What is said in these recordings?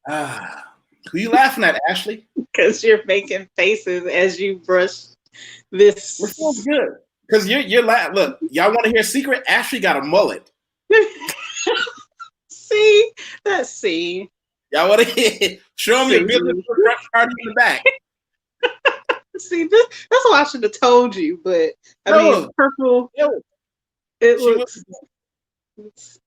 Ah, who you laughing at, Ashley? Because you're making faces as you brush We're feeling this. good. Because look, y'all want to hear a secret? Ashley got a mullet. See, let's see. Y'all want to hear? Show them your See, business for front party in the back. see, that's what I should have told you. But I mean, No, purple. no. It She was. looks.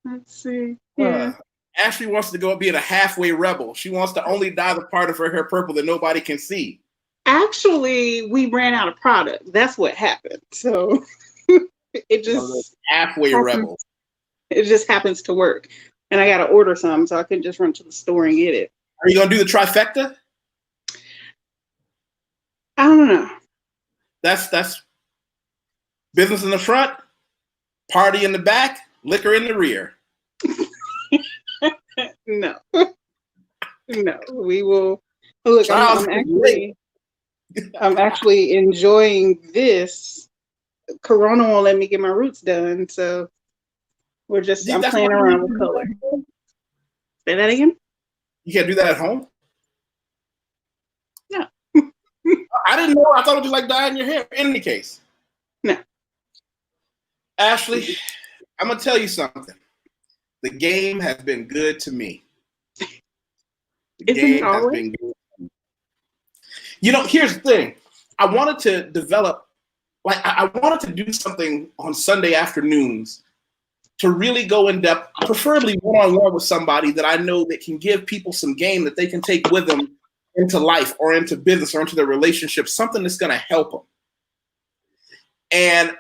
Let's see. Yeah. Ashley wants to go being a halfway rebel. She wants to only dye the part of her hair purple that nobody can see. Actually, we ran out of product. That's what happened. So it just Halfway happens, rebel. it just happens to work. And I got to order some, so I couldn't just run to the store and get it. Are you gonna do the trifecta? I don't know. That's business in the front, party in the back, liquor in the rear. No, no. We will. Look, I'm actually enjoying this. Corona won't let me get my roots done, so I'm playing around with color. Say that again? You can't do that at home? No. I didn't know. I thought it was just like dyeing your hair. In any case. No. Ashley, I'm going to tell you something. The game has been good to me. The game has been good to me. You know, here's the thing. I wanted to develop, I wanted to do something on Sunday afternoons to really go in depth, preferably one-on-one with somebody that I know that can give people some game that they can take with them into life or into business or into their relationship, something that's going to help them. And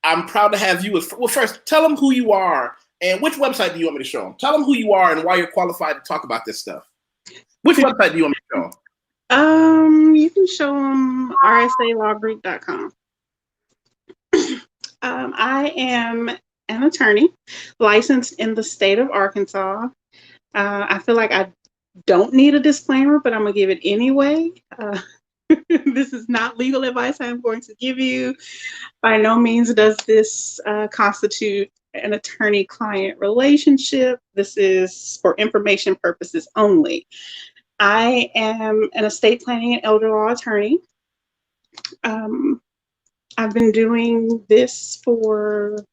I'm proud to have you. Well, first, tell them who you are and which website do you want me to show them? Tell them who you are and why you're qualified to talk about this stuff. Which website do you want me to show them? You can show them rsalawgroup.com. I am an attorney licensed in the state of Arkansas. I feel like I don't need a disclaimer, but I'm going to give it anyway. This is not legal advice I'm going to give you. By no means does this constitute an attorney-client relationship. This is for information purposes only. I am an estate planning and elder law attorney. I've been doing this for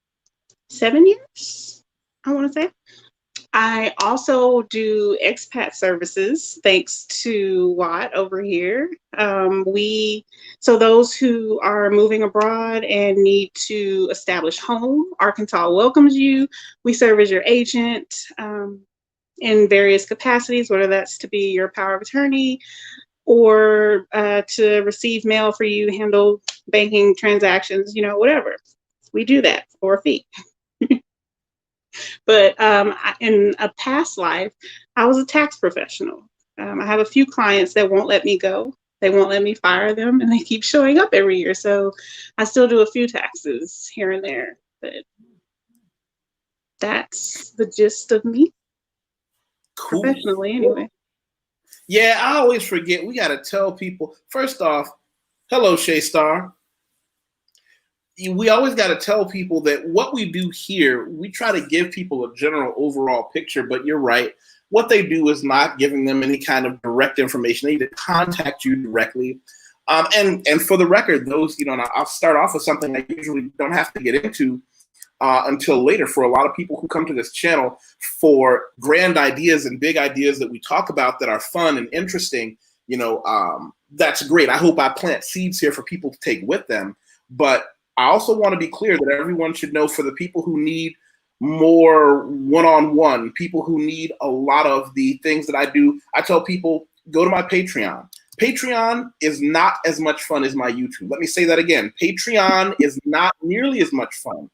7 years, I want to say. I also do expat services, thanks to Watt over here. So those who are moving abroad and need to establish home, Arkansas welcomes you. We serve as your agent in various capacities, whether that's to be your power of attorney or to receive mail for you, handle banking transactions, whatever. We do that for a fee. But in a past life, I was a tax professional. I have a few clients that won't let me go. They won't let me fire them, and they keep showing up every year. So I still do a few taxes here and there. But that's the gist of me. Cool. Professionally, anyway. Yeah, I always forget. We got to tell people. First off, hello, Shay Star. We always got to tell people that what we do here, we try to give people a general overall picture, but you're right. What they do is not giving them any kind of direct information. They need to contact you directly. And for the record, those, and I'll start off with something I usually don't have to get into until later. For a lot of people who come to this channel for grand ideas and big ideas that we talk about that are fun and interesting, that's great. I hope I plant seeds here for people to take with them. But I also want to be clear that everyone should know, for the people who need more one-on-one, people who need a lot of the things that I do, I tell people, go to my Patreon. Patreon is not as much fun as my YouTube. Let me say that again. Patreon is not nearly as much fun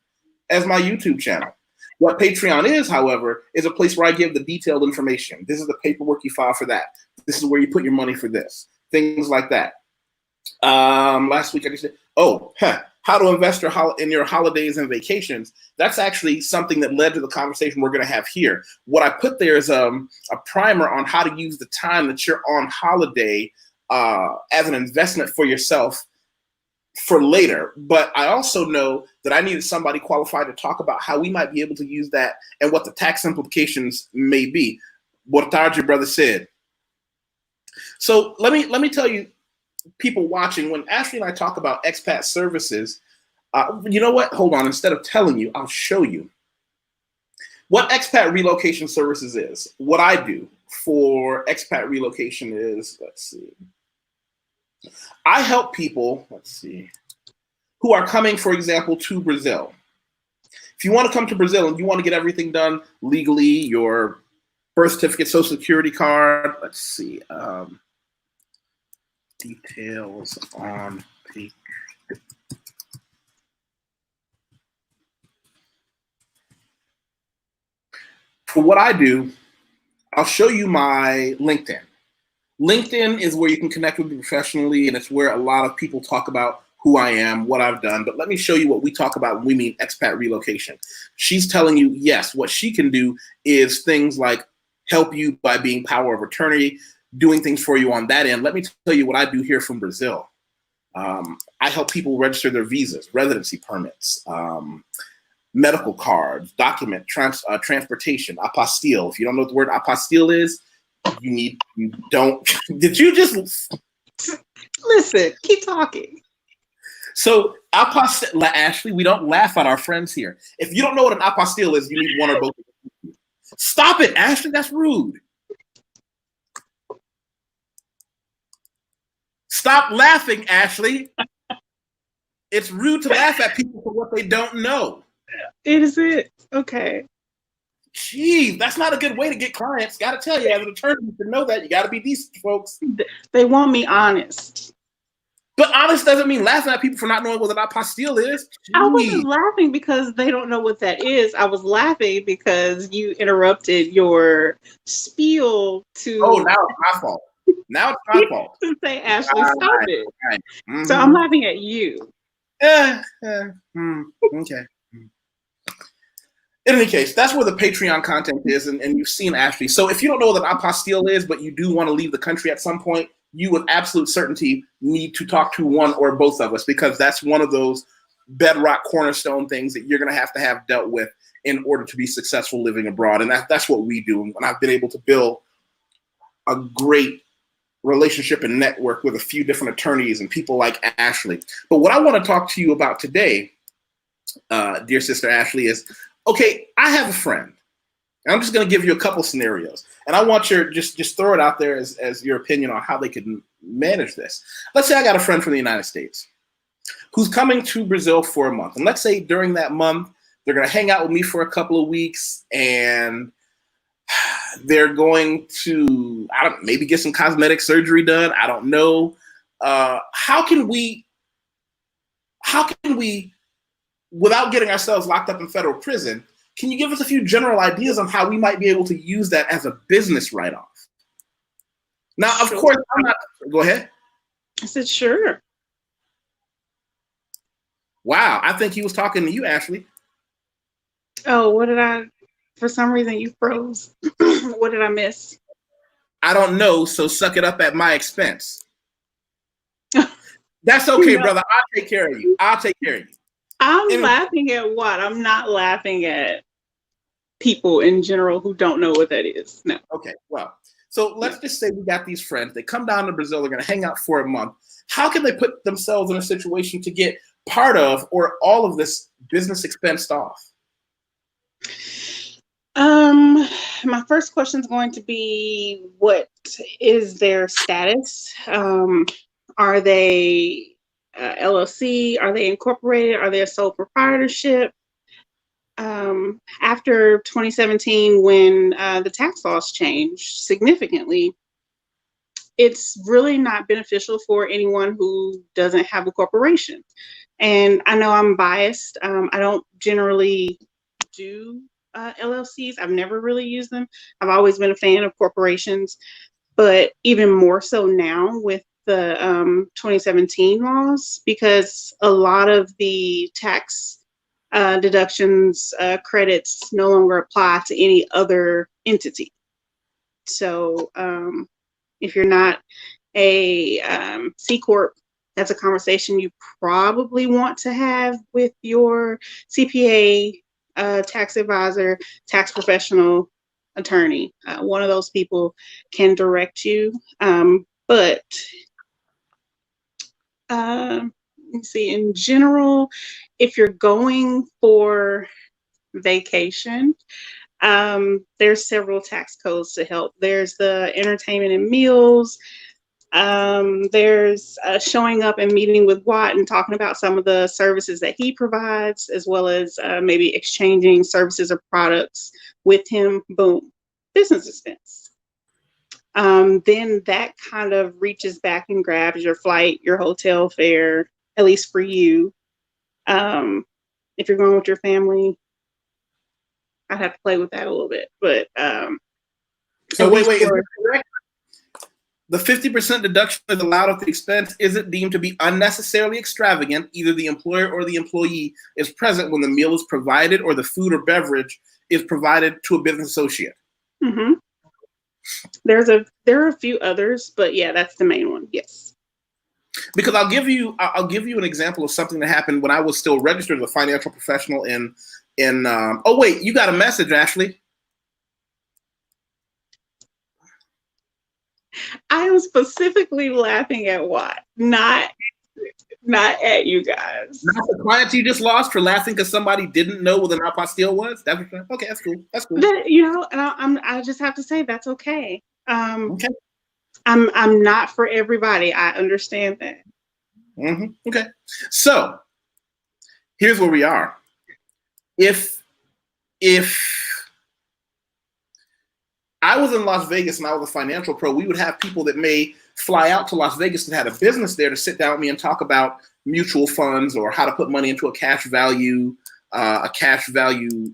as my YouTube channel. What Patreon is, however, is a place where I give the detailed information. This is the paperwork you file for that. This is where you put your money for this. Things like that. Last week I just said, how to invest in your holidays and vacations. That's actually something that led to the conversation we're going to have here. What I put there is a primer on how to use the time that you're on holiday as an investment for yourself for later, but I also know that I needed somebody qualified to talk about how we might be able to use that and what the tax implications may be. What your brother said. So let me tell you, people watching, when Ashley and I talk about expat services, you know what? Hold on. Instead of telling you, I'll show you what expat relocation services is. What I do for expat relocation is, let's see, I help people, let's see, who are coming, for example, to Brazil. If you want to come to Brazil and you want to get everything done legally, your birth certificate, social security card, let's see, details on page. For what I do, I'll show you my LinkedIn. LinkedIn is where you can connect with me professionally, and it's where a lot of people talk about who I am, what I've done. But let me show you what we talk about when we mean expat relocation. She's telling you, yes, what she can do is things like help you by being power of attorney, doing things for you on that end. Let me tell you what I do here from Brazil. I help people register their visas, residency permits, medical cards, document transportation, apostille. If you don't know what the word apostille is, you don't. Did you just listen? Keep talking. So apostille, Ashley, we don't laugh at our friends here. If you don't know what an apostille is, you need one or both. Stop it, Ashley. That's rude. Stop laughing, Ashley. It's rude to laugh at people for what they don't know. Is it? Okay. Gee, that's not a good way to get clients. Got to tell you, as an attorney, you should know that. You got to be decent, folks. They want me honest. But honest doesn't mean laughing at people for not knowing what an apostille is. Gee. I wasn't laughing because they don't know what that is. I was laughing because you interrupted your spiel to. Oh, now it's my fault. Now it's my fault. To say, Ashley, stop it. Right. Mm-hmm. So I'm laughing at you. Okay. In any case, that's where the Patreon content is, and you've seen Ashley. So if you don't know what an apostille is, but you do want to leave the country at some point, you with absolute certainty need to talk to one or both of us, because that's one of those bedrock cornerstone things that you're going to have dealt with in order to be successful living abroad. And that's what we do. And I've been able to build a great relationship and network with a few different attorneys and people like Ashley. But what I want to talk to you about today, dear sister Ashley, is, okay, I have a friend. And I'm just going to give you a couple scenarios. And I want your, just throw it out there as your opinion on how they could manage this. Let's say I got a friend from the United States who's coming to Brazil for a month. And let's say during that month, they're going to hang out with me for a couple of weeks, and they're going to, maybe get some cosmetic surgery done. I don't know. How can we, without getting ourselves locked up in federal prison, can you give us a few general ideas on how we might be able to use that as a business write-off? Now, of course, I'm not, go ahead. I said, sure. Wow, I think he was talking to you, Ashley. Oh, what did I, for some reason you froze. What did I miss? I don't know, so suck it up at my expense. That's okay, brother. I'll take care of you. I'm laughing at what? I'm not laughing at people in general who don't know what that is. No. Okay, well, so let's just say we got these friends. They come down to Brazil. They're going to hang out for a month. How can they put themselves in a situation to get part of or all of this business expensed off? My first question is going to be, what is their status? Are they LLC? Are they incorporated? Are they a sole proprietorship? After 2017, when the tax laws changed significantly, it's really not beneficial for anyone who doesn't have a corporation. And I know I'm biased. I don't generally do LLCs. I've never really used them. I've always been a fan of corporations, but even more so now with the 2017 laws, because a lot of the tax deductions, credits no longer apply to any other entity. So if you're not a C Corp That's a conversation you probably want to have with your CPA, tax advisor, tax professional, attorney. One of those people can direct you. But let's see, in general, if you're going for vacation, there's several tax codes to help. There's the entertainment and meals. There's showing up and meeting with Watt and talking about some of the services that he provides, as well as maybe exchanging services or products with him. Boom, business expense. Then that kind of reaches back and grabs your flight, your hotel fare, at least for you. If you're going with your family, I'd have to play with that a little bit, but so wait, is that correct? The 50% deduction is allowed if the expense isn't deemed to be unnecessarily extravagant. Either the employer or the employee is present when the meal is provided or the food or beverage is provided to a business associate. Mm-hmm. There are a few others, but yeah, that's the main one. Yes. Because I'll give you an example of something that happened when I was still registered as a financial professional oh wait, you got a message, Ashley. I am specifically laughing at Watt, not at you guys. Not the clients you just lost for laughing because somebody didn't know what an apostille was. Okay, that's cool. That's cool. And I just have to say that's okay. Okay. I'm not for everybody. I understand that. Mm-hmm. Okay. So here's where we are. If I was in Las Vegas and I was a financial pro, we would have people that may fly out to Las Vegas that had a business there to sit down with me and talk about mutual funds or how to put money into a cash value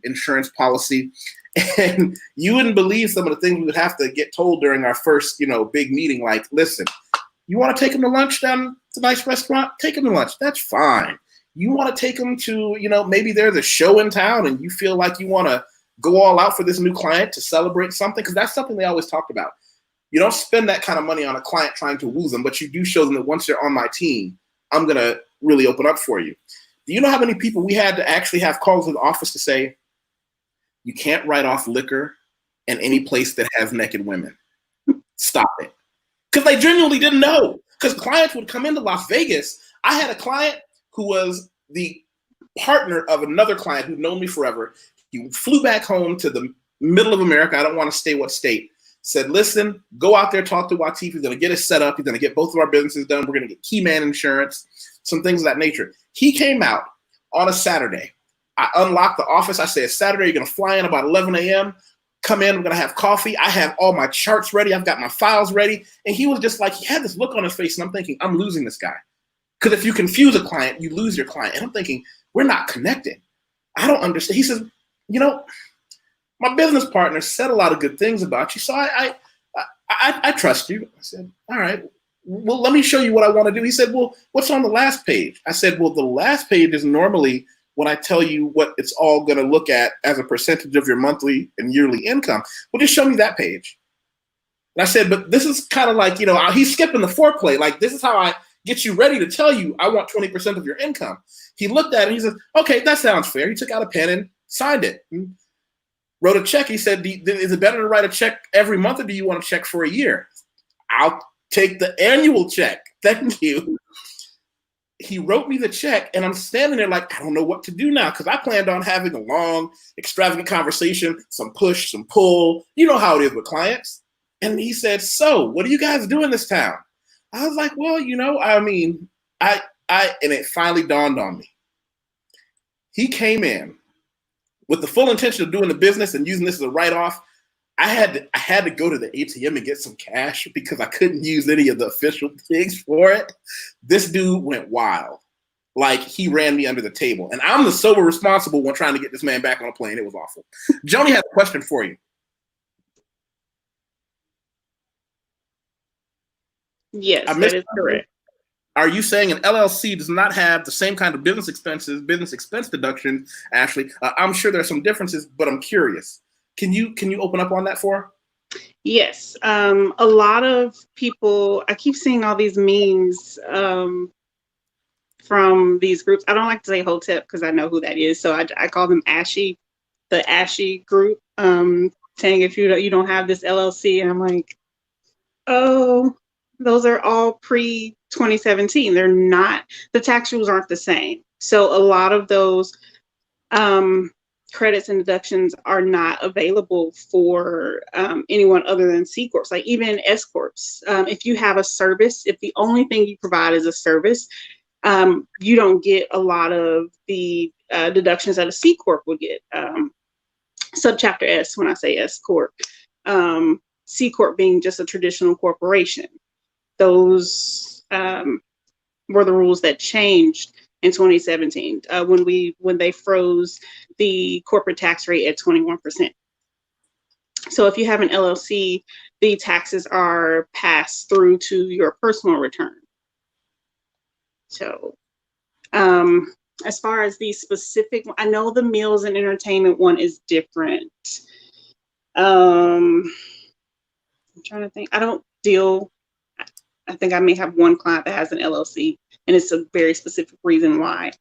insurance policy. And you wouldn't believe some of the things we would have to get told during our first, big meeting. Like, listen, you want to take them to lunch down to a nice restaurant? Take them to lunch. That's fine. You want to take them to, maybe there's a show in town and you feel like you want to go all out for this new client to celebrate something, because that's something they always talked about. You don't spend that kind of money on a client trying to woo them, but you do show them that once they're on my team, I'm going to really open up for you. Do you know how many people we had to actually have calls to the office to say, you can't write off liquor in any place that has naked women? Stop it. Because they genuinely didn't know. Because clients would come into Las Vegas. I had a client who was the partner of another client who'd known me forever. He flew back home to the middle of America. I don't want to say what state. Said, listen, go out there, talk to YusefWateef. He's going to get us set up. He's going to get both of our businesses done. We're going to get key man insurance, some things of that nature. He came out on a Saturday. I unlocked the office. I said, Saturday, you're going to fly in about 11 a.m. Come in. We're going to have coffee. I have all my charts ready. I've got my files ready. And he was just like, he had this look on his face. And I'm thinking, I'm losing this guy. Because if you confuse a client, you lose your client. And I'm thinking, we're not connected. I don't understand. He says, my business partner said a lot of good things about you, so I trust you. I said, all right, well, let me show you what I want to do. He said, well, what's on the last page? I said, well, the last page is normally when I tell you what it's all going to look at as a percentage of your monthly and yearly income. Well, just show me that page. And I said, but this is kind of like, he's skipping the foreplay. Like, this is how I get you ready to tell you I want 20% of your income. He looked at it and he said, okay, that sounds fair. He took out a pen and signed it. And wrote a check. He said, is it better to write a check every month or do you want a check for a year? I'll take the annual check. Thank you. He wrote me the check and I'm standing there like, I don't know what to do now, because I planned on having a long, extravagant conversation, some push, some pull. You know how it is with clients. And he said, so what do you guys do in this town? I was like, well, and it finally dawned on me. He came in with the full intention of doing the business and using this as a write-off. I had to go to the ATM and get some cash because I couldn't use any of the official things for it. This dude went wild. Like, he ran me under the table. And I'm the sober responsible one trying to get this man back on a plane. It was awful. Joni has a question for you. Yes, that is correct. Are you saying an LLC does not have the same kind of business expense deduction, Ashley? I'm sure there's some differences, but I'm curious. Can you open up on that for her? Yes. A lot of people, I keep seeing all these memes from these groups. I don't like to say Hotep because I know who that is. So I call them Ashy, the Ashy group, saying if you don't have this LLC. And I'm like, oh, those are all pre 2017. They're not, the tax rules aren't the same. So a lot of those credits and deductions are not available for anyone other than C Corps, like even S Corps. If you have a service, if the only thing you provide is a service, you don't get a lot of the deductions that a C Corp would get. Subchapter S, when I say S Corp, C Corp being just a traditional corporation. Those were the rules that changed in 2017 when they froze the corporate tax rate at 21%. So if you have an LLC, the taxes are passed through to your personal return. So as far as the specific, I know the meals and entertainment one is different. I'm trying to think. I think I may have one client that has an LLC, and it's a very specific reason why.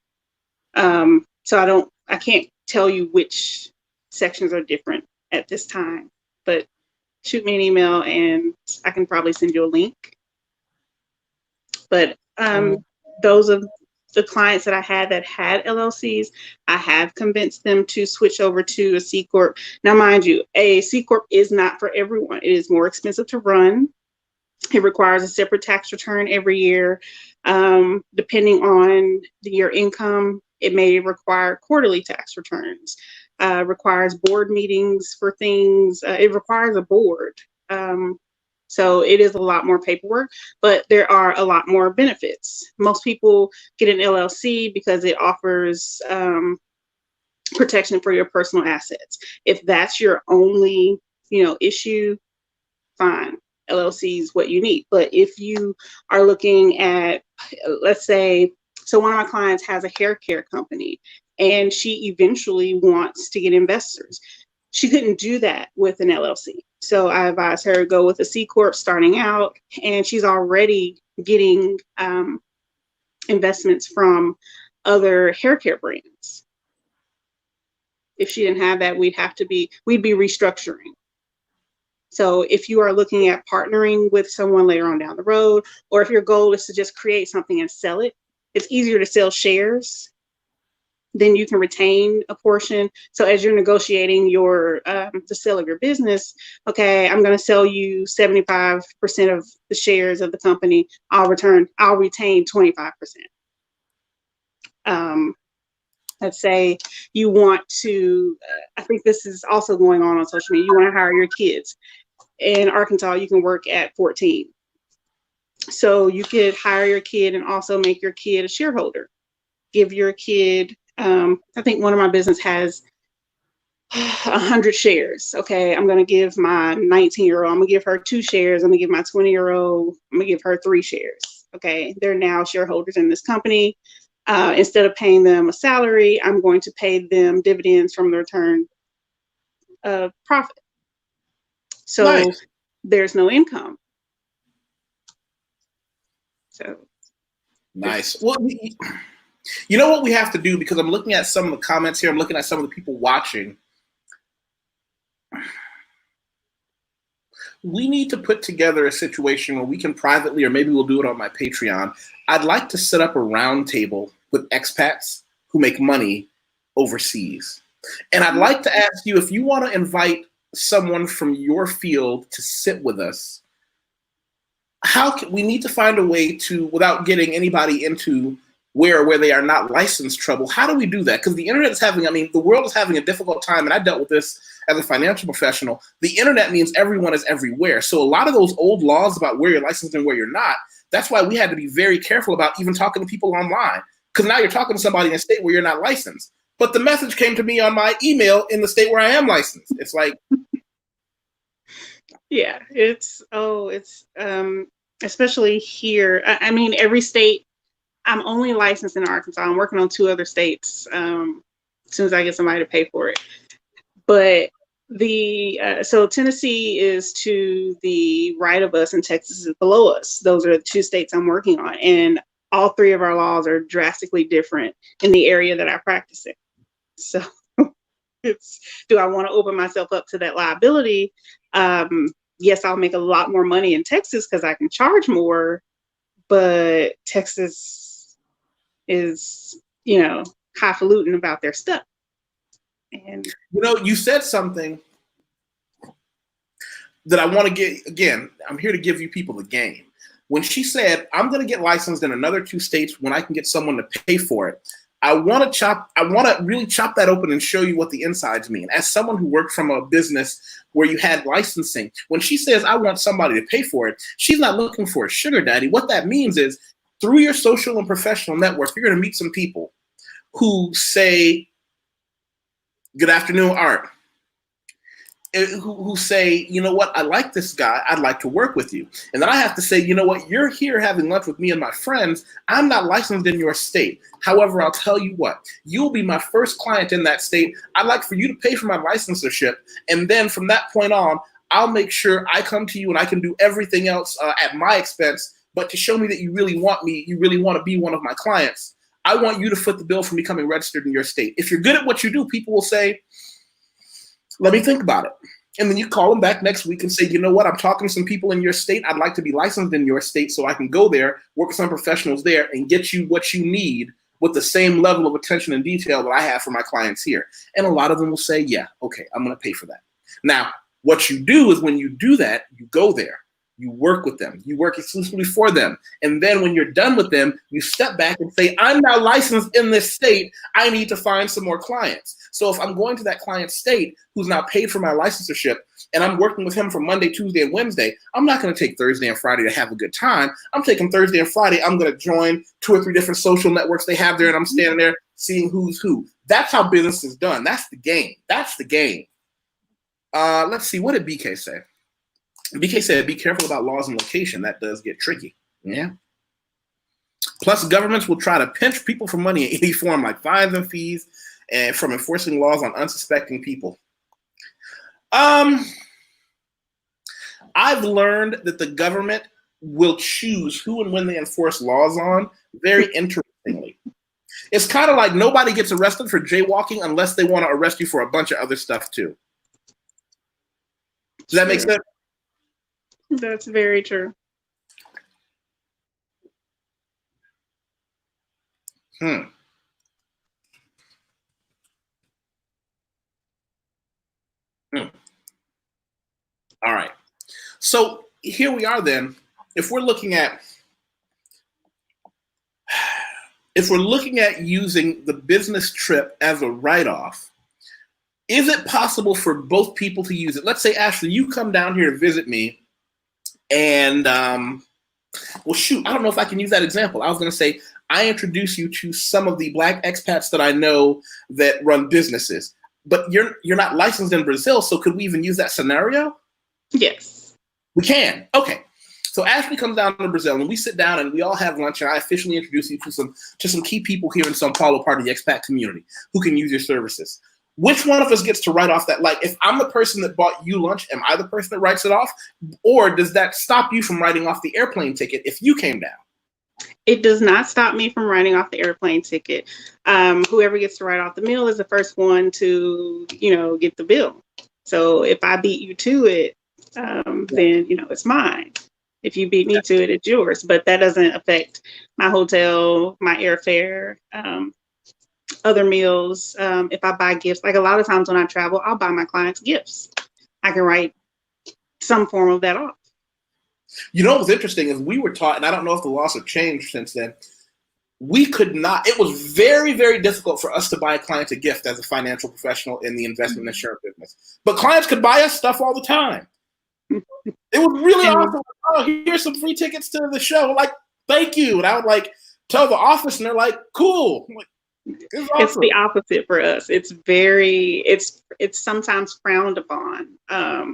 So I can't tell you which sections are different at this time, but shoot me an email and I can probably send you a link. But those of the clients that I had that had LLCs, I have convinced them to switch over to a C Corp. Now, mind you, a C Corp is not for everyone. It is more expensive to run. It requires a separate tax return every year. Depending on your income, it may require quarterly tax returns, requires board meetings for things. It requires a board. So it is a lot more paperwork, but there are a lot more benefits. Most people get an LLC because it offers protection for your personal assets. If that's your only, issue, fine. LLC is what you need. But if you are looking at, let's say, so one of my clients has a hair care company and she eventually wants to get investors. She couldn't do that with an LLC. So I advised her to go with a C Corp starting out, and she's already getting investments from other hair care brands. If she didn't have that, we'd be restructuring. So if you are looking at partnering with someone later on down the road, or if your goal is to just create something and sell it, it's easier to sell shares. Then you can retain a portion. So as you're negotiating the sale of your business, okay, I'm going to sell you 75% of the shares of the company. I'll retain 25%. Let's say you want to, I think this is also going on social media. You want to hire your kids. In Arkansas, you can work at 14. So you could hire your kid and also make your kid a shareholder. Give your kid, I think one of my business has 100 shares. Okay, I'm going to give my 19-year-old, I'm going to give her 2 shares. I'm going to give my 20-year-old, I'm going to give her 3 shares. Okay, they're now shareholders in this company. Instead of paying them a salary, I'm going to pay them dividends from the return of profit. So nice. There's no income. So nice. Well, you know what we have to do, because I'm looking at some of the comments here. I'm looking at some of the people watching. We need to put together a situation where we can privately, or maybe we'll do it on my Patreon. I'd like to set up a round table with expats who make money overseas. And I'd like to ask you, if you want to invite someone from your field to sit with us, we need to find a way to, without getting anybody into where they are not licensed trouble. How do we do that? Because the internet is the world is having a difficult time, and I dealt with this as a financial professional. The internet means everyone is everywhere. So a lot of those old laws about where you're licensed and where you're not, that's why we had to be very careful about even talking to people online. Because now you're talking to somebody in a state where you're not licensed. But the message came to me on my email in the state where I am licensed. It's like, yeah, especially here. I mean, every state. I'm only licensed in Arkansas. I'm working on 2 other states as soon as I get somebody to pay for it. But so Tennessee is to the right of us and Texas is below us. Those are the 2 states I'm working on. And all three of our laws are drastically different in the area that I practice in. So do I want to open myself up to that liability? Yes, I'll make a lot more money in Texas because I can charge more, but Texas is, highfalutin about their stuff. And you said something that I want to get, again, I'm here to give you people the game. When she said, I'm going to get licensed in another 2 states when I can get someone to pay for it, I want to really chop that open and show you what the insides mean. As someone who worked from a business where you had licensing, when she says, I want somebody to pay for it, she's not looking for a sugar daddy. What that means is through your social and professional network, you're going to meet some people who say, good afternoon, Art. Who say, you know what, I like this guy, I'd like to work with you. And then I have to say, you know what, you're here having lunch with me and my friends. I'm not licensed in your state. However, I'll tell you what, you'll be my first client in that state. I'd like for you to pay for my licensure. And then from that point on, I'll make sure I come to you and I can do everything else at my expense. But to show me that you really want me, you really want to be one of my clients, I want you to foot the bill for becoming registered in your state. If you're good at what you do, people will say, let me think about it. And then you call them back next week and say, you know what, I'm talking to some people in your state. I'd like to be licensed in your state so I can go there, work with some professionals there, and get you what you need with the same level of attention and detail that I have for my clients here. And a lot of them will say, yeah, okay, I'm going to pay for that. Now, what you do is when you do that, you go there. You work with them. You work exclusively for them. And then when you're done with them, you step back and say, I'm now licensed in this state. I need to find some more clients. So if I'm going to that client's state who's now paid for my licensure and I'm working with him for Monday, Tuesday, and Wednesday, I'm not going to take Thursday and Friday to have a good time. I'm taking Thursday and Friday. I'm going to join 2 or 3 different social networks they have there, and I'm standing there seeing who's who. That's how business is done. That's the game. That's the game. Let's see. What did BK say? BK said, be careful about laws and location. That does get tricky. Yeah. Plus, governments will try to pinch people for money in any form, like fines and fees, and from enforcing laws on unsuspecting people. I've learned that the government will choose who and when they enforce laws on very interestingly. It's kind of like nobody gets arrested for jaywalking unless they want to arrest you for a bunch of other stuff too. Does that make sense? That's very true. All right. So here we are then. If we're looking at using the business trip as a write-off, is it possible for both people to use it? Let's say, Ashley, you come down here to visit me. And, well, shoot, I don't know if I can use that example. I was going to say, I introduce you to some of the Black expats that I know that run businesses, but you're not licensed in Brazil. So could we even use that scenario? Yes. We can. Okay. So Ashley comes down to Brazil and we sit down and we all have lunch and I officially introduce you to some key people here in São Paulo, part of the expat community who can use your services. Which one of us gets to write off that? Like, if I'm the person that bought you lunch, am I the person that writes it off? Or does that stop you from writing off the airplane ticket if you came down? It does not stop me from writing off the airplane ticket. Whoever gets to write off the meal is the first one to, get the bill. So if I beat you to it, then, it's mine. If you beat me to it, it's yours. But that doesn't affect my hotel, my airfare, other meals. If I buy gifts, like a lot of times when I travel, I'll buy my clients gifts. I can write some form of that off. What's interesting is we were taught, and I don't know if the laws have changed since then, we could not, it was very, very difficult for us to buy clients a gift as a financial professional in the investment insurance business. But clients could buy us stuff all the time. It was really awesome. Oh, here's some free tickets to the show. We're like, thank you. And I would tell the office and they're like, cool. I'm like, it's awesome. It's the opposite for us. It's sometimes frowned upon. I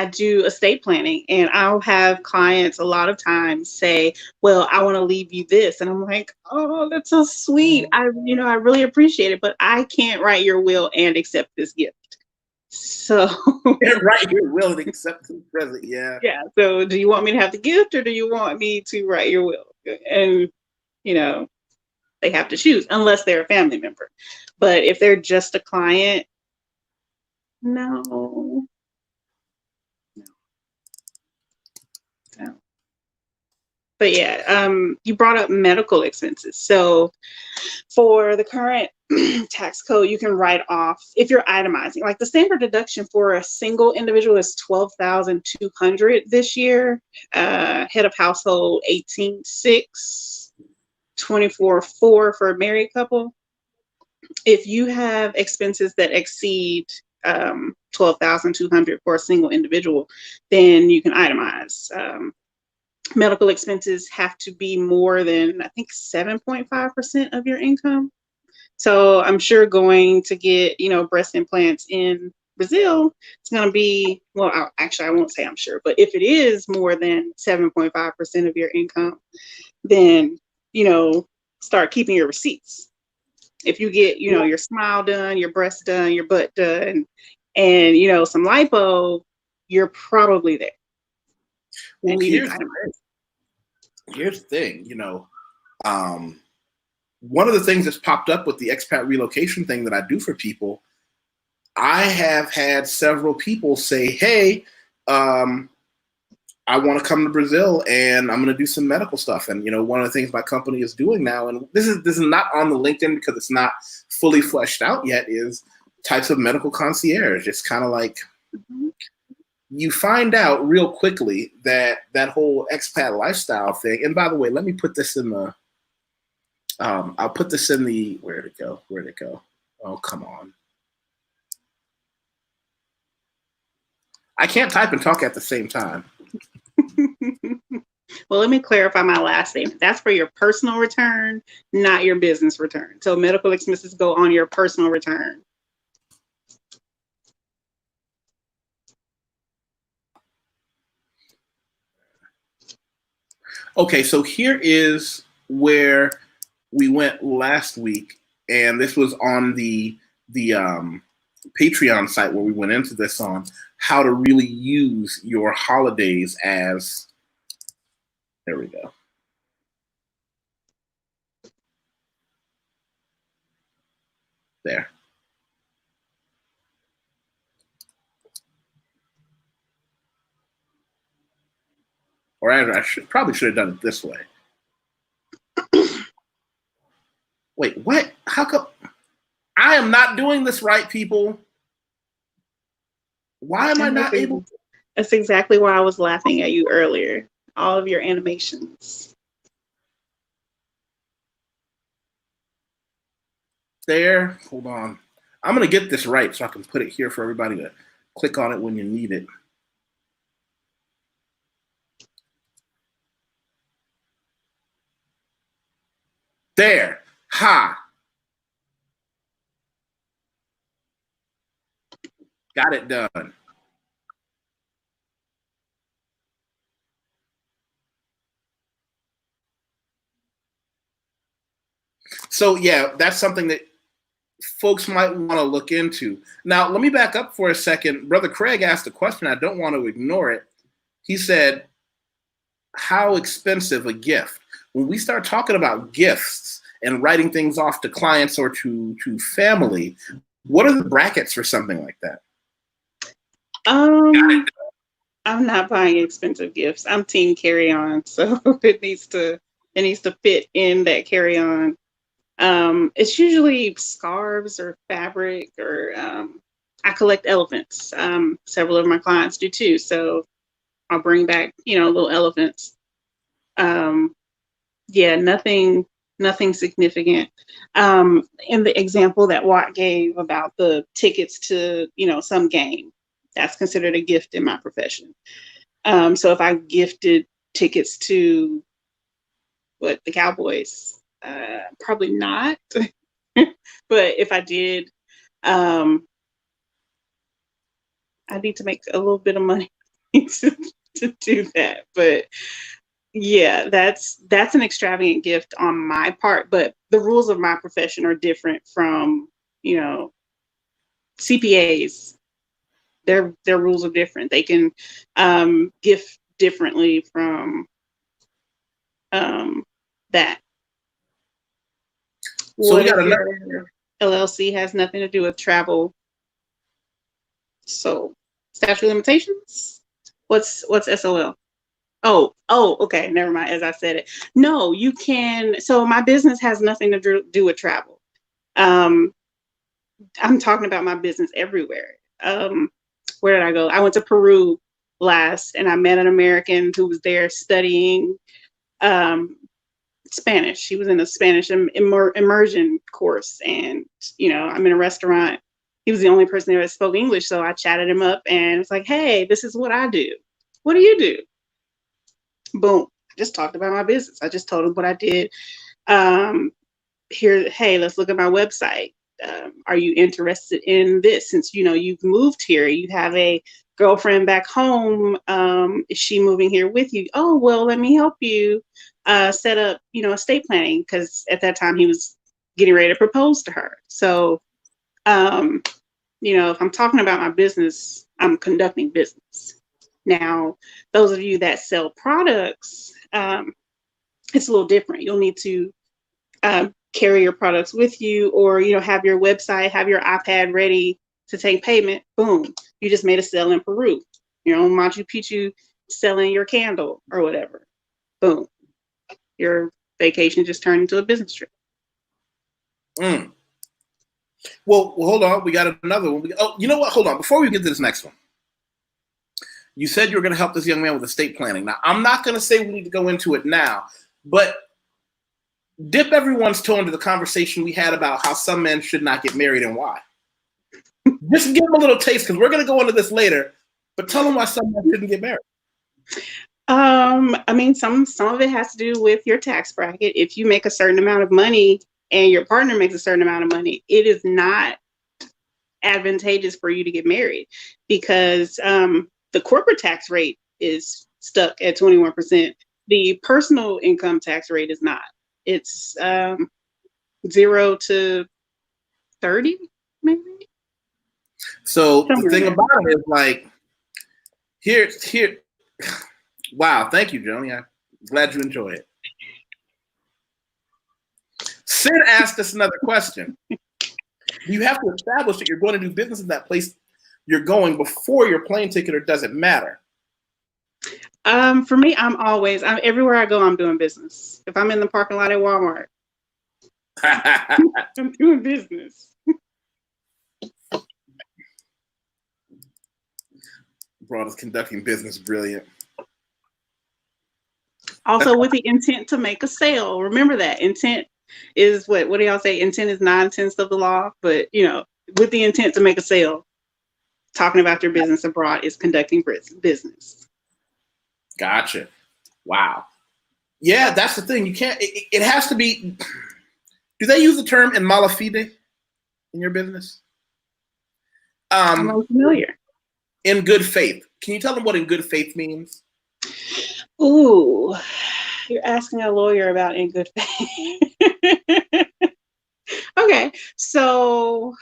do estate planning and I'll have clients a lot of times say, well, I want to leave you this. And I'm like, oh, that's so sweet. I really appreciate it, but I can't write your will and accept this gift. So write your will and accept the present. Yeah. Yeah. So do you want me to have the gift or do you want me to write your will? and they have to choose unless they're a family member. But if they're just a client, no. But yeah, you brought up medical expenses. So for the current tax code, you can write off, if you're itemizing, like the standard deduction for a single individual is $12,200 this year. Head of household, 18,600, 24,400 for a married couple. If you have expenses that exceed 12,200 for a single individual, then you can itemize. Medical expenses have to be more than, I think, 7.5% of your income. So I'm sure going to get, breast implants in Brazil, it's going to be, well, actually, I won't say I'm sure, but if it is more than 7.5% of your income, then, start keeping your receipts. If you get, your smile done, your breast done, your butt done, and, some lipo, you're probably there. Well, here's the thing, one of the things that's popped up with the expat relocation thing that I do for people, I have had several people say, hey, I want to come to Brazil and I'm going to do some medical stuff. And, one of the things my company is doing now, and this is not on the LinkedIn because it's not fully fleshed out yet, is types of medical concierge. It's kind of like, you find out real quickly that whole expat lifestyle thing. And by the way, let me put this in the, I'll put this in the, where'd it go? Oh, come on. I can't type and talk at the same time. Well, let me clarify my last statement. That's for your personal return, not your business return. So medical expenses go on your personal return. Okay, so here is where we went last week, and this was on the Patreon site where we went into this on how to really use your holidays as, there we go. There. Or I probably should have done it this way. Wait, what? How come? I am not doing this right, people. Why am I not able to? That's exactly why I was laughing at you earlier. All of your animations. There. Hold on. I'm going to get this right so I can put it here for everybody to click on it when you need it. There. Ha. Got it done. So yeah, that's something that folks might want to look into. Now, let me back up for a second. Brother Craig asked a question. I don't want to ignore it. He said, how expensive a gift? When we start talking about gifts and writing things off to clients or to family, what are the brackets for something like that? I'm not buying expensive gifts. I'm team carry-on, so it needs to fit in that carry-on. It's usually scarves or fabric, or I collect elephants. Several of my clients do too, so I'll bring back, little elephants. Yeah, nothing significant. In the example that Watt gave about the tickets to, some game, that's considered a gift in my profession. So if I gifted tickets to the Cowboys, probably not. But if I did, I need to make a little bit of money to do that. But yeah, that's an extravagant gift on my part. But the rules of my profession are different from, CPAs. Their rules are different. They can gift differently from that. So we What got if another. your LLC has nothing to do with travel? So statute of limitations? What's SOL? Oh, okay. Never mind. As I said it. No, you can. So my business has nothing to do with travel. I'm talking about my business everywhere. Where did I go? I went to Peru last, and I met an American who was there studying Spanish. She was in a Spanish immersion course, and I'm in a restaurant. He was the only person there that spoke English, so I chatted him up, and it's like, hey, this is what I do. What do you do? Boom. I just talked about my business. I just told him what I did. Here, hey, let's look at my website. Are you interested in this? Since you've moved here, you have a girlfriend back home. Is she moving here with you? Oh, well, let me help you set up, estate planning, because at that time he was getting ready to propose to her. So, if I'm talking about my business, I'm conducting business. Now, those of you that sell products, it's a little different. You'll need to carry your products with you, or have your website, have your iPad ready to take payment. Boom, you just made a sale in Peru. Machu Picchu, selling your candle or whatever. Boom, your vacation just turned into a business trip. Well, hold on. We got another one. You know what? Hold on. Before we get to this next one, you said you were going to help this young man with estate planning. Now, I'm not going to say we need to go into it now, but dip everyone's toe into the conversation we had about how some men should not get married and why. Just give them a little taste, because we're going to go into this later, but tell them why some men shouldn't get married. I mean, some of it has to do with your tax bracket. If you make a certain amount of money and your partner makes a certain amount of money, it is not advantageous for you to get married, because the corporate tax rate is stuck at 21%. The personal income tax rate is not. It's 0 to 30, maybe. So the thing about it is, like, here. Wow, thank you, Joni. I'm glad you enjoy it. Sid asked us another question. You have to establish that you're going to do business in that place you're going before your plane ticket, or does it matter? For me, I'm everywhere I go, I'm doing business. If I'm in the parking lot at Walmart, I'm doing business. Broad is conducting business. Brilliant. Also with the intent to make a sale. Remember that intent is what do y'all say? Intent is 9/10 of the law, but with the intent to make a sale, talking about your business abroad is conducting business. Gotcha. Wow. Yeah, that's the thing. You can't, it has to be, do they use the term in mala fide in your business? I'm unfamiliar. In good faith. Can you tell them what in good faith means? Ooh, you're asking a lawyer about in good faith. Okay, so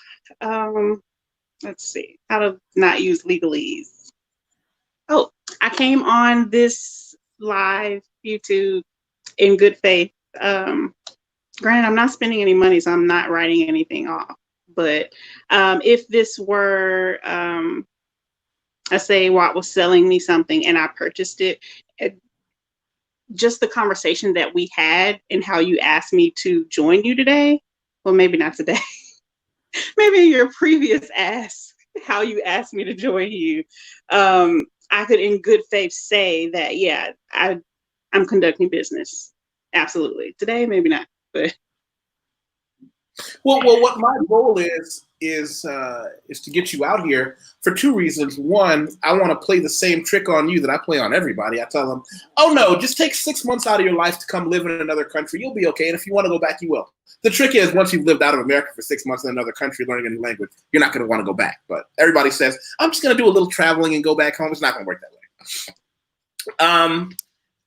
let's see how to not use legalese. Oh, I came on this live YouTube in good faith. Granted, I'm not spending any money, so I'm not writing anything off. But if this were, let's say Watt was selling me something and I purchased it, just the conversation that we had and how you asked me to join you today, well, maybe not today, maybe your previous ask, how you asked me to join you, I could in good faith say that, yeah, I'm conducting business. Absolutely. Today, maybe not, but. Well, what my goal is to get you out here for two reasons. One, I want to play the same trick on you that I play on everybody. I tell them, oh no, just take 6 months out of your life to come live in another country. You'll be okay. And if you want to go back, you will. The trick is, once you've lived out of America for 6 months in another country learning a new language, you're not going to want to go back. But everybody says, I'm just going to do a little traveling and go back home. It's not going to work that way.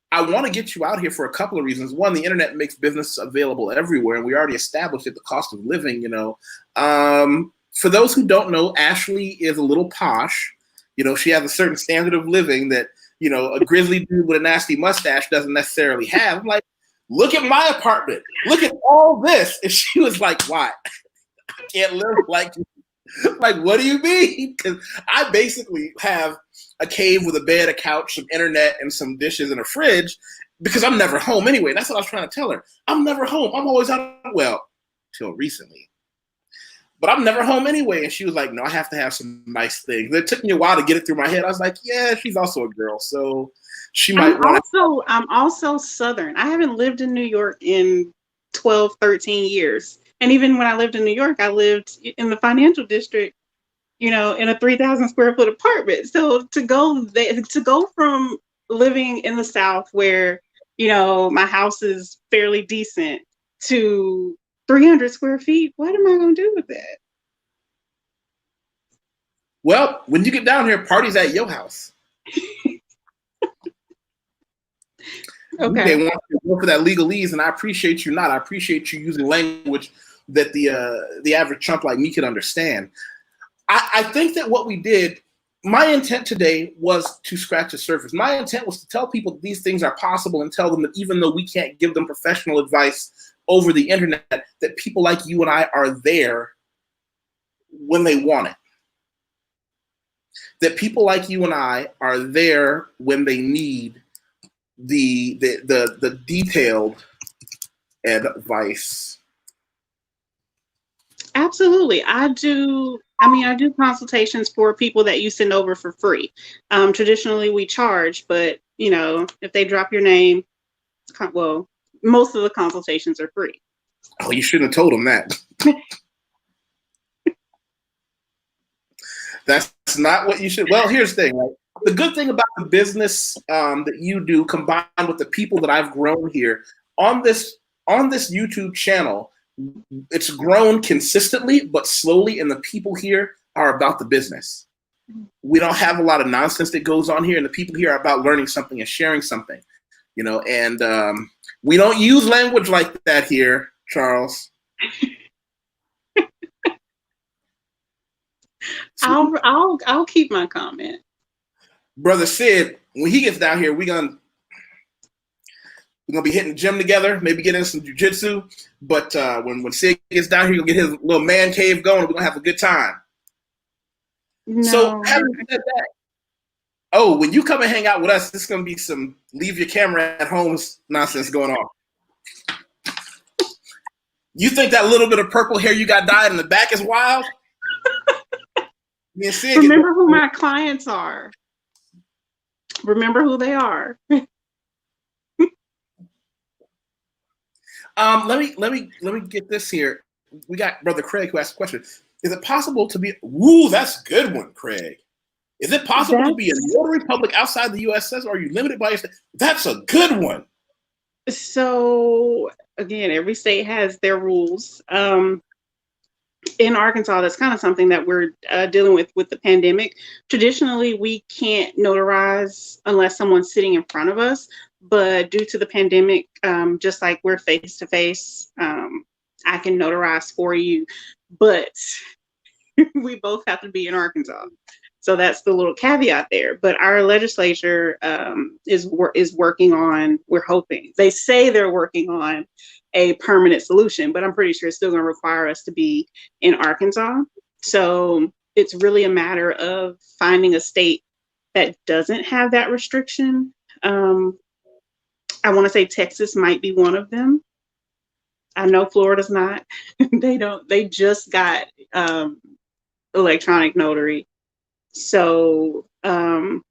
I want to get you out here for a couple of reasons. One, the internet makes business available everywhere, and we already established that the cost of living, for those who don't know, Ashley is a little posh. She has a certain standard of living that, a grizzly dude with a nasty mustache doesn't necessarily have. I'm like, look at my apartment. Look at all this. And she was like, why? I can't live like you. Like, what do you mean? Because I basically have a cave with a bed, a couch, some internet, and some dishes and a fridge because I'm never home anyway. That's what I was trying to tell her. I'm never home. I'm always out. Well, till recently. But I'm never home anyway. And she was like, no, I have to have some nice things. It took me a while to get it through my head. I was like, yeah, she's also a girl. So she might want to. I'm also Southern. I haven't lived in New York in 12, 13 years. And even when I lived in New York, I lived in the financial district, in a 3,000 square foot apartment. So to go from living in the South where, my house is fairly decent to 300 square feet, what am I going to do with that? Well, when you get down here, parties at your house. Okay. They want to go for that legalese, and I appreciate you not. I appreciate you using language that the average Trump like me could understand. I think that what we did, my intent today was to scratch the surface. My intent was to tell people that these things are possible and tell them that even though we can't give them professional advice over the internet, that people like you and I are there when they want it. That people like you and I are there when they need the detailed advice. Absolutely. I do consultations for people that you send over for free. Traditionally we charge, but if they drop your name, well, most of the consultations are free. Oh, you shouldn't have told them that. That's not what you should. Well, here's the thing, right? The good thing about the business that you do, combined with the people that I've grown here on this YouTube channel, it's grown consistently but slowly, and the people here are about the business. We don't have a lot of nonsense that goes on here, and the people here are about learning something and sharing something, and we don't use language like that here, Charles. I'll keep my comment. Brother Sid, when he gets down here, we're gonna be hitting the gym together, maybe get in some jujitsu. But when Sid gets down here, he'll get his little man cave going, and we're gonna have a good time. No. So having said that, when you come and hang out with us, this is gonna be some leave your camera at home nonsense going on. You think that little bit of purple hair you got dyed in the back is wild? Me and Sid remember who my clients are. Remember who they are. Let me get this here. We got Brother Craig who asked a question. Is it possible to be? Ooh, that's a good one, Craig. Is it possible to be a notary public outside the U.S.? Or are you limited by your state? That's a good one. So again, every state has their rules. In Arkansas, that's kind of something that we're dealing with the pandemic. Traditionally, we can't notarize unless someone's sitting in front of us. But due to the pandemic, just like we're face to face, I can notarize for you. But we both have to be in Arkansas. So that's the little caveat there. But our legislature is working on, we're hoping, they say they're working on a permanent solution, but I'm pretty sure it's still going to require us to be in Arkansas. So it's really a matter of finding a state that doesn't have that restriction. I want to say Texas might be one of them. I know Florida's not. They just got electronic notary. So, but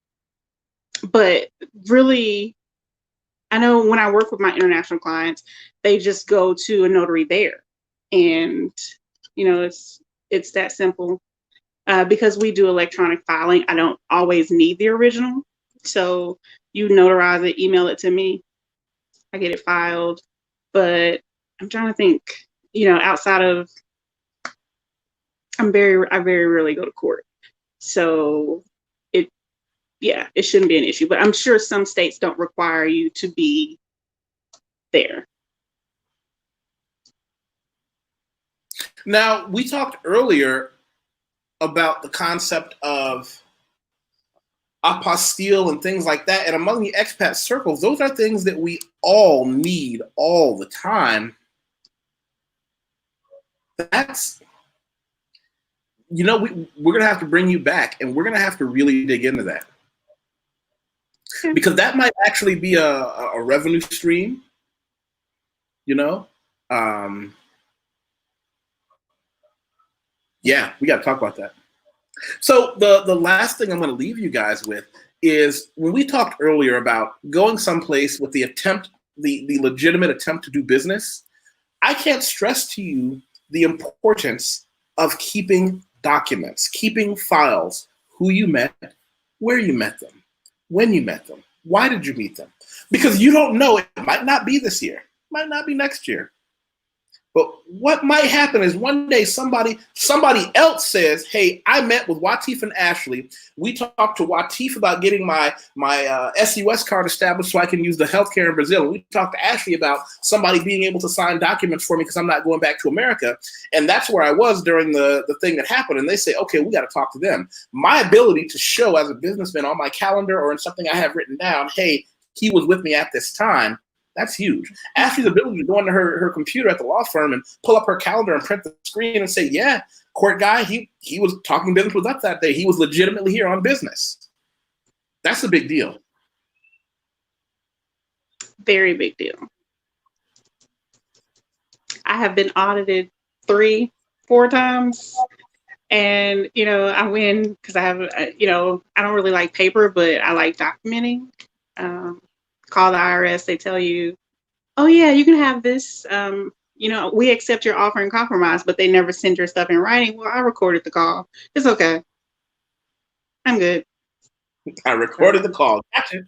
really, I know when I work with my international clients, they just go to a notary there, and it's that simple. Because we do electronic filing, I don't always need the original. So you notarize it, email it to me, I get it filed. But I'm trying to think, outside of, I very rarely go to court. So it shouldn't be an issue, but I'm sure some states don't require you to be there. Now, we talked earlier about the concept of apostille and things like that. And among the expat circles, those are things that we all need all the time. That's, you know, we're going to have to bring you back, and we're going to have to really dig into that. Because that might actually be a revenue stream, you know? Yeah, we got to talk about that. So the last thing I'm going to leave you guys with is, when we talked earlier about going someplace with the attempt, the legitimate attempt to do business, I can't stress to you the importance of keeping documents, keeping files, who you met, where you met them, when you met them, why did you meet them? Because you don't know, it might not be this year, might not be next year. But what might happen is one day somebody else says, hey, I met with YusefWateef and Ashley. We talked to YusefWateef about getting my SUS card established so I can use the healthcare in Brazil. And we talked to Ashley about somebody being able to sign documents for me because I'm not going back to America. And that's where I was during the thing that happened. And they say, okay, we got to talk to them. My ability to show as a businessman on my calendar or in something I have written down, hey, he was with me at this time. That's huge. Ashley's ability to go into her computer at the law firm and pull up her calendar and print the screen and say, yeah, court guy, he was talking business with us that day. He was legitimately here on business. That's a big deal. Very big deal. I have been audited 3-4 times. And, you know, I win because I have, you know, I don't really like paper, but I like documenting. Call the IRS, they tell you, oh yeah, you can have this, you know, we accept your offer in compromise, but they never send your stuff in writing. Well, I recorded the call. It's okay. I'm good. I recorded the call. Gotcha.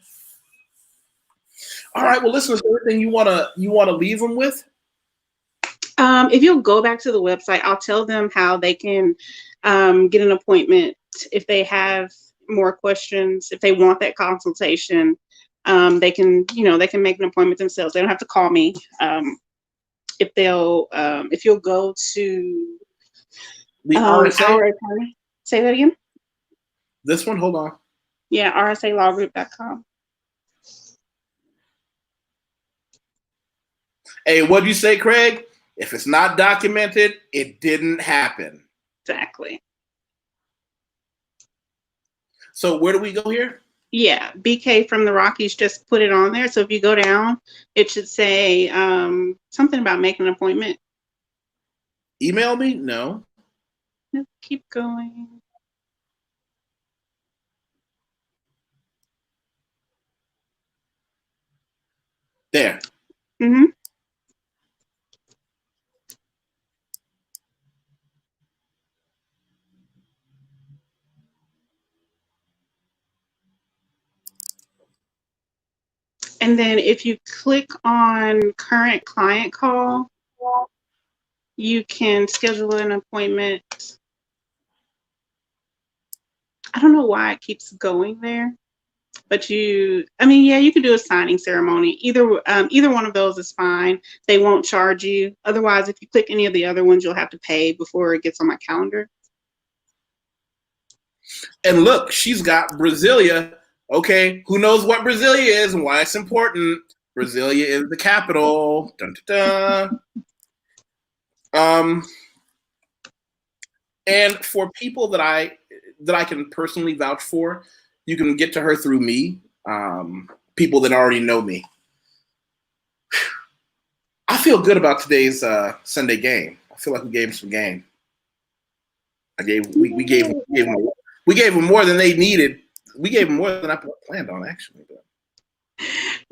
All right, well, listen, is there anything you wanna leave them with? If you'll go back to the website, I'll tell them how they can get an appointment if they have more questions, if they want that consultation. They can, you know, they can make an appointment themselves. They don't have to call me. If you'll go to The RSA? our attorney, say that again. This one, hold on. Yeah, rsalawgroup.com. Hey, what'd you say, Craig? If it's not documented, it didn't happen. Exactly. So where do we go here? Yeah, BK from the Rockies just put it on there. So if you go down, it should say something about making an appointment. Email me? No. Let's keep going. There. Mm-hmm. And then if you click on current client call, you can schedule an appointment. I don't know why it keeps going there, but you can do a signing ceremony. Either one of those is fine. They won't charge you. Otherwise, if you click any of the other ones, you'll have to pay before it gets on my calendar. And look, she's got Brasilia. Okay, who knows what Brasilia is and why it's important? Brasilia is the capital. Dun, dun, dun. And for people that I can personally vouch for, you can get to her through me. People that already know me. I feel good about today's Sunday game. I feel like we gave them some game. We gave them more than they needed. We gave them more than I planned on, actually.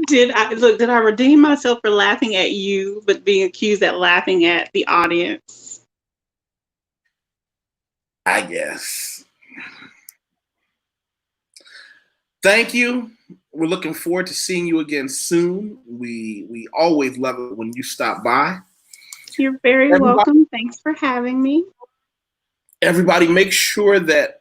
Did I redeem myself for laughing at you, but being accused at laughing at the audience? I guess. Thank you. We're looking forward to seeing you again soon. We always love it when you stop by. You're very welcome. Thanks for having me. Everybody, make sure that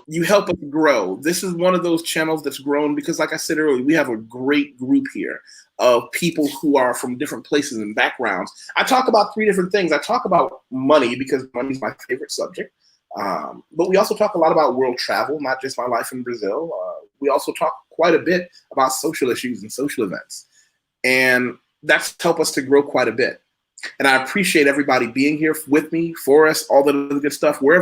you help us grow. This is one of those channels that's grown because, like I said earlier, we have a great group here of people who are from different places and backgrounds. I talk about 3 different things. I talk about money because money is my favorite subject. But we also talk a lot about world travel, not just my life in Brazil. We also talk quite a bit about social issues and social events. And that's helped us to grow quite a bit. And I appreciate everybody being here with me, for us, all the good stuff, wherever